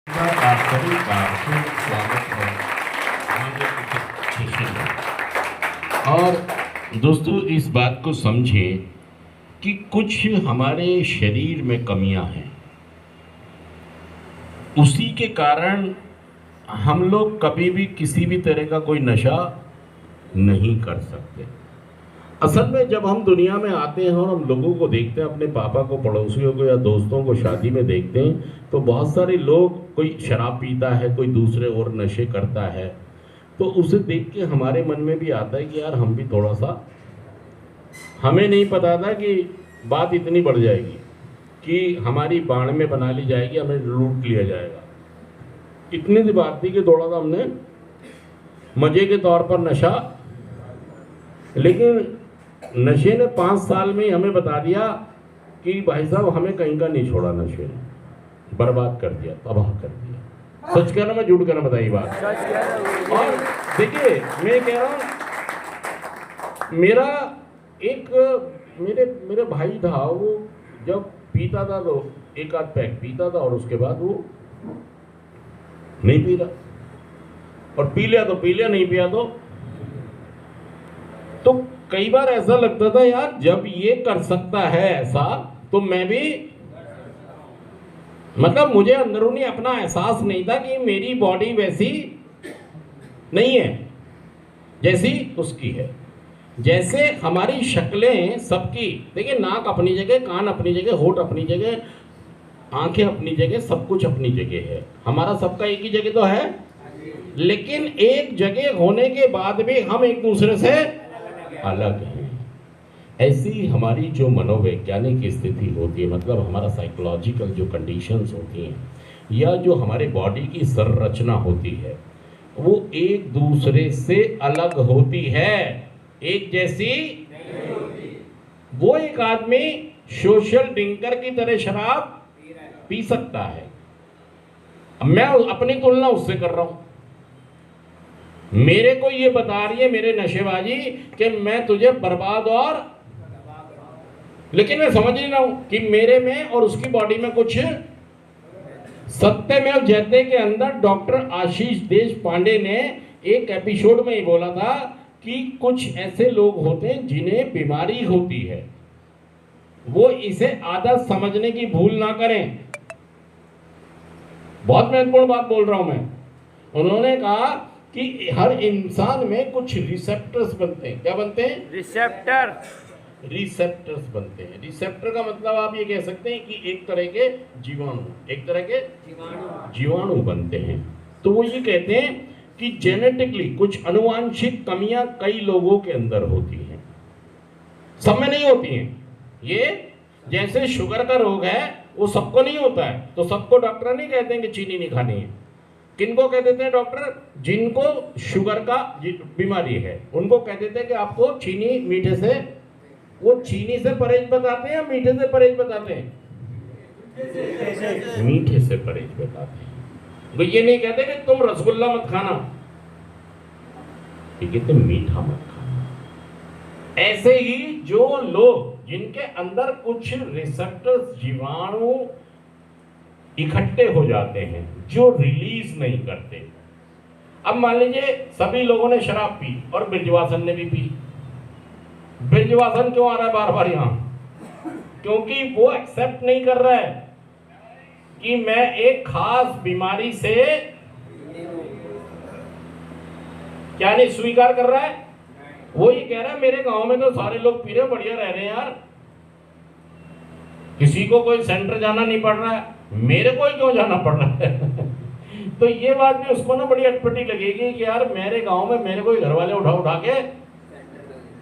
आप सभी का खूब स्वागत है हमारे इस सेशन में। और दोस्तों, इस बात को समझें कि कुछ हमारे शरीर में कमियां हैं, उसी के कारण हम लोग कभी भी किसी भी तरह का कोई नशा नहीं कर सकते। असल में जब हम दुनिया में आते हैं और हम लोगों को देखते हैं, अपने पापा को, पड़ोसियों को या दोस्तों को शादी में देखते हैं, तो बहुत सारे लोग, कोई शराब पीता है, कोई दूसरे और नशे करता है, तो उसे देख के हमारे मन में भी आता है कि यार हम भी थोड़ा सा, हमें नहीं पता था कि बात इतनी बढ़ जाएगी कि हमारी बाण में बना ली जाएगी, हमें लूट लिया जाएगा। इतनी सी बात थी कि थोड़ा सा हमने मजे के तौर पर नशा, लेकिन नशे ने 5 साल में ही हमें बता दिया कि भाई साहब हमें कहीं का नहीं छोड़ा, नशे ने बर्बाद कर दिया, तबाह कर दिया। सच कहना मैं झूठ कहना, बताइए बात। और देखिए, मैं कह रहा हूं, मेरा एक मेरे भाई था, वो जब पीता था तो एक आध पैक पीता था और उसके बाद वो नहीं पी रहा, और पी लिया तो पी लिया, नहीं पिया तो कई बार ऐसा लगता था यार जब ये कर सकता है ऐसा, तो मैं भी, मतलब मुझे अंदरूनी अपना एहसास नहीं था कि मेरी बॉडी वैसी नहीं है जैसी उसकी है। जैसे हमारी शक्लें सबकी, देखिए, नाक अपनी जगह, कान अपनी जगह, होठ अपनी जगह, आंखें अपनी जगह, सब कुछ अपनी जगह है। हमारा सबका एक ही जगह तो है, लेकिन एक जगह होने के बाद भी हम एक दूसरे से अलग हैं। ऐसी हमारी जो मनोवैज्ञानिक स्थिति होती है, मतलब हमारा साइकोलॉजिकल जो कंडीशंस होती हैं, या जो हमारे बॉडी की संरचना होती है, वो एक दूसरे से अलग होती है, एक जैसी नहीं होती। वो एक आदमी सोशल ड्रिंकर की तरह शराब पी सकता है, मैं अपनी तुलना उससे कर रहा हूं। मेरे को ये बता रही है मेरे नशेबाजी कि मैं तुझे बर्बाद, और लेकिन मैं समझ नहीं रहा हूं कि मेरे में और उसकी बॉडी में कुछ। सत्यमेव जयते के अंदर डॉक्टर आशीष देश पांडे ने एक एपिसोड में ही बोला था कि कुछ ऐसे लोग होते हैं जिन्हें बीमारी होती है, वो इसे आदत समझने की भूल ना करें। बहुत महत्वपूर्ण बात बोल रहा हूं मैं। उन्होंने कहा कि हर इंसान में कुछ रिसेप्टर्स बनते हैं। क्या बनते हैं? रिसेप्टर्स बनते हैं। रिसेप्टर का मतलब आप ये कह सकते हैं कि एक तरह के जीवाणु, एक तरह के जीवाणु बनते हैं। तो वो ये कहते हैं कि जेनेटिकली कुछ अनुवांशिक कमियां कई लोगों के अंदर होती हैं, सब में नहीं होती हैं। ये जैसे शुगर का रोग है, वो सबको नहीं होता है, तो सबको डॉक्टर नहीं कहते हैं कि चीनी नहीं खानी है। किनको कह देते हैं डॉक्टर? जिनको शुगर का बीमारी है, उनको कह देते हैं कि आपको चीनी, मीठे से, वो चीनी से परहेज बताते हैं या मीठे से परहेज बताते हैं? मीठे से परहेज बताते हैं। वो ये नहीं कहते कि तुम रसगुल्ला मत खाना, ये कहते मीठा मत खाना। ऐसे ही जो लोग जिनके अंदर कुछ रिसेप्टर्स, जीवाणु इकट्ठे हो जाते हैं जो रिलीज नहीं करते। अब मान लीजिए सभी लोगों ने शराब पी और ब्रिजवासन ने भी पी। ब्रिजवासन क्यों आ रहा है बार बार यहां? क्योंकि वो एक्सेप्ट नहीं कर रहा है कि मैं एक खास बीमारी से, क्या नहीं स्वीकार कर रहा है? वो ये कह रहा है मेरे गांव में तो सारे लोग पी रहे, बढ़िया रह रहे हैं यार, किसी को कोई सेंटर जाना नहीं पड़ रहा है, मेरे को ही क्यों जाना पड़ रहा है? तो ये बात भी उसको ना बड़ी अटपटी लगेगी कि यार मेरे गांव में मेरे को ही घर वाले उठा के,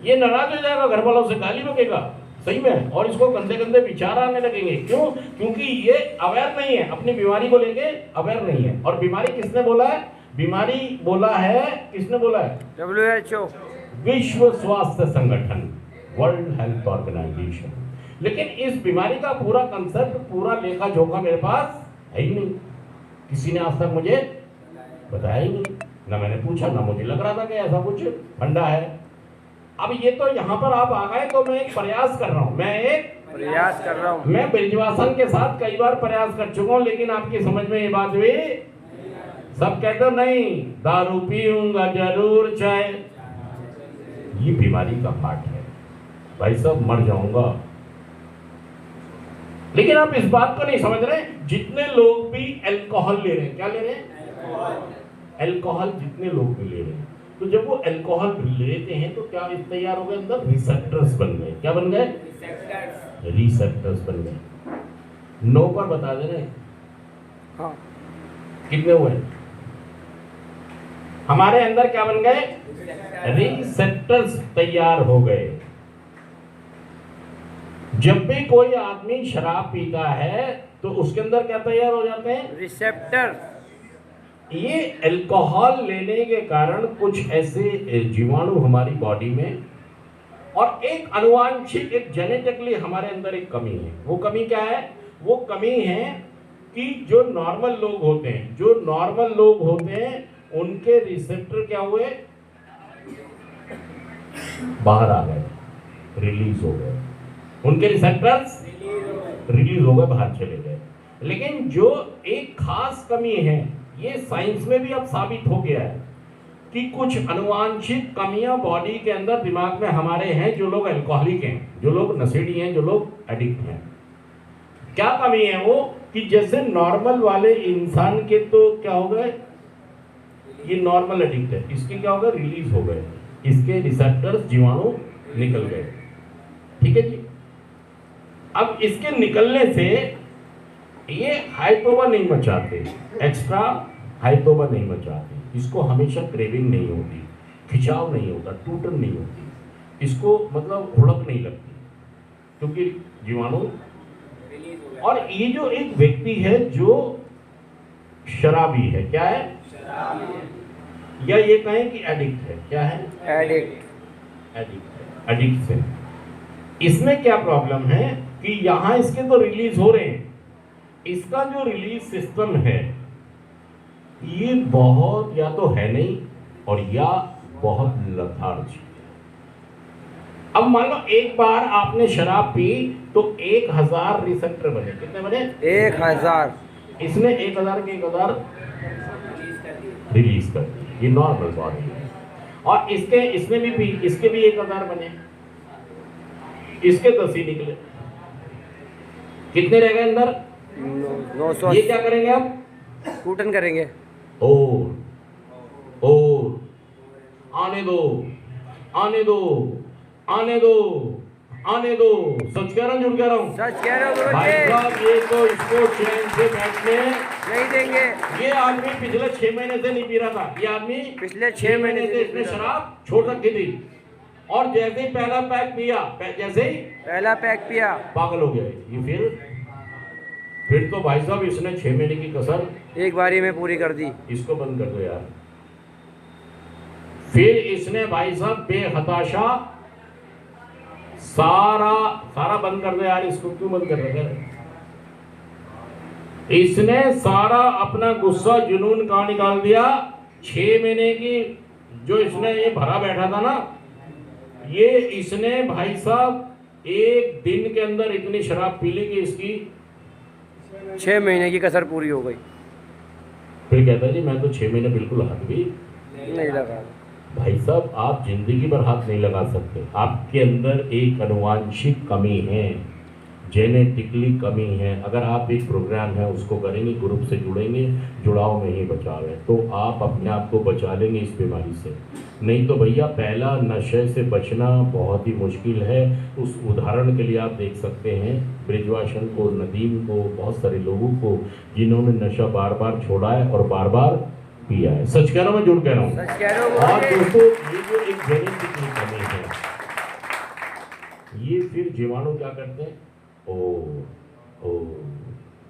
ये नाराज हो जाएगा, घर वालों से गाली बकेगा सही में, और इसको गंदे गंदे विचार आने लगेंगे। क्यों? क्योंकि ये अवेयर नहीं है, अपनी बीमारी को लेके अवेयर नहीं है। और बीमारी किसने बोला है? बीमारी बोला है, किसने बोला है? WHO, विश्व स्वास्थ्य संगठन, वर्ल्ड हेल्थ ऑर्गेनाइजेशन। लेकिन इस बीमारी का पूरा कंसेप्ट, पूरा लेखा जोखा मेरे पास है ही नहीं। किसी ने आज तक मुझे बताया ही नहीं, ना मैंने पूछा, ना मुझे लग रहा था कि ऐसा कुछ फंडा है। अब ये तो यहां पर आप आ गए, तो मैं एक प्रयास कर रहा हूं, मैं एक प्रयास कर रहा हूँ। मैं ब्रिजवासन के साथ कई बार प्रयास कर चुका हूँ, लेकिन आपकी समझ में ये बात हुई? सब कहते हो नहीं, दारू पीऊंगा जरूर चाहे, ये बीमारी का पार्ट है भाई साहब, मर जाऊंगा। लेकिन आप इस बात को नहीं समझ रहे, जितने लोग भी अल्कोहल ले रहे हैं, क्या ले रहे हैं? अल्कोहल जितने लोग भी ले रहे हैं, तो जब वो अल्कोहल लेते हैं तो क्या तैयार हो गए, अंदर रिसेप्टर्स बन गए। क्या बन गए? रिसेप्टर्स बन गए। 9 पर बता दे रहे हाँ। कितने हुए? हमारे अंदर क्या बन गए? रिसेप्टर्स तैयार हो गए। जब भी कोई आदमी शराब पीता है तो उसके अंदर क्या तैयार हो जाते हैं? रिसेप्टर। ये अल्कोहल लेने के कारण कुछ ऐसे जीवाणु हमारी बॉडी में, और एक अनुवांशिक, एक जेनेटिकली हमारे अंदर एक कमी है। वो कमी क्या है? वो कमी है कि जो नॉर्मल लोग होते हैं, जो नॉर्मल लोग होते हैं उनके रिसेप्टर क्या हुए? बाहर आ गए, रिलीज हो गए। उनके रिसेप्टर्स रिलीज हो गए, बाहर चले गए। लेकिन जो एक खास कमी है, ये साइंस में भी अब साबित हो गया है कि कुछ अनुवांशिक कमियां बॉडी के अंदर, दिमाग में हमारे हैं, जो लोग अल्कोहलिक हैं, जो लोग नशेड़ी हैं, जो लोग एडिक्ट हैं। क्या कमी है वो? कि जैसे नॉर्मल वाले इंसान के तो क्या हो गए, ये नॉर्मल एडिक्ट है, इसके क्या हो गए? रिलीज हो गए, इसके रिसेप्टर्स जीवाणु निकल गए। ठीक है जी। अब इसके निकलने से ये हाइपोवा नहीं मचाते, एक्स्ट्रा हाइपोवा नहीं मचाते, इसको हमेशा क्रेविंग नहीं होती, खिंचाव नहीं होता, टूटन नहीं होती, इसको मतलब हुड़क नहीं लगती, क्योंकि जीवाणु। और ये जो एक व्यक्ति है जो शराबी है, क्या है? या ये कहें कि एडिक्ट है। क्या है? एडिक्ट। एडिक्ट है, एडिक्ट है। इसमें क्या प्रॉब्लम है कि यहां इसके तो रिलीज हो रहे हैं, इसका जो रिलीज सिस्टम है ये बहुत या तो है नहीं, और या बहुत लथार्ज। अब मान लो एक बार आपने शराब पी तो 1000 रिसेप्टर बने। कितने बने? 1000। इसने 1000 के 1000 रिलीज कर दिए, ये नॉर्मल बॉडी है। और इसने भी पी, इसके भी 1000 बने, इसके 10 ही निकले। कितने रह गए अंदर? 900। ये क्या करेंगे अब? कूटन करेंगे। और आने दो, आने दो, आने दो, आने दो। सच कह रहा हूँ, झूठ कह रहा हूँ? सच कह रहे हो भाई साहब, ये तो इसको चैन से बैठने नहीं देंगे। ये आदमी पिछले 6 महीने से नहीं पी रहा था। ये आदमी पिछले 6 महीने से इसने शराब छोड़ रखी थी, और जैसे ही पहला पैक पिया, जैसे ही पहला पैक पिया, पागल हो गया ये। फिर तो भाई साहब इसने 6 महीने की कसर एक बारी में पूरी कर दी। इसको बंद कर दो यार। फिर इसने भाई साहब बेहताशा सारा बंद कर दो यार। इसको क्यों बंद कर रहे हैं? इसने सारा अपना गुस्सा, जुनून कहाँ निकाल दिया? 6 महीने की जो इसने ये भरा बैठा था ना, ये इसने भाई साहब एक दिन के अंदर इतनी शराब पी ली कि इसकी 6 महीने की कसर पूरी हो गई। फिर कहता है जी मैं तो 6 महीने बिल्कुल हाथ भी नहीं लगा। भाई साहब आप जिंदगी भर हाथ नहीं लगा सकते। आपके अंदर एक अनुवांशिक कमी है, जेनेटिकली कमी है। अगर आप एक प्रोग्राम है उसको करेंगे, ग्रुप से जुड़ेंगे, जुड़ाव में ही बचाव है, तो आप अपने आप को बचा लेंगे इस बीमारी से। नहीं तो भैया पहला नशे से बचना बहुत ही मुश्किल है। उस उदाहरण के लिए आप देख सकते हैं ब्रिजवासन को, नदीम को, बहुत सारे लोगों को जिन्होंने नशा बार बार छोड़ा है और बार बार पिया है। सच कह रहा हूँ, मैं झूठ कह रहा हूँ? सच कह रहे हो। और दोस्तों ये जो एक जेनेटिक कमी है, ये फिर जीवाणु क्या करते हैं?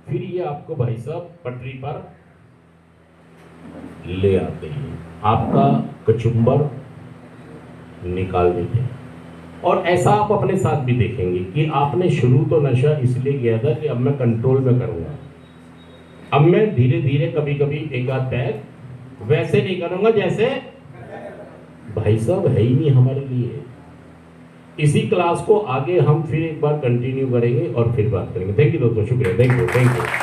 फिर ये आपको भाई साहब पटरी पर ले आते हैं, आपका कचुम्बर निकाल देते हैं। और ऐसा आप अपने साथ भी देखेंगे कि आपने शुरू तो नशा इसलिए किया था कि अब मैं कंट्रोल में करूंगा, अब मैं धीरे धीरे कभी कभी एक आध पैक वैसे नहीं करूंगा जैसे भाई साहब है ही नहीं हमारे लिए। इसी क्लास को आगे हम फिर एक बार कंटिन्यू करेंगे और फिर बात करेंगे। थैंक यू दोस्तों, शुक्रिया, थैंक यू।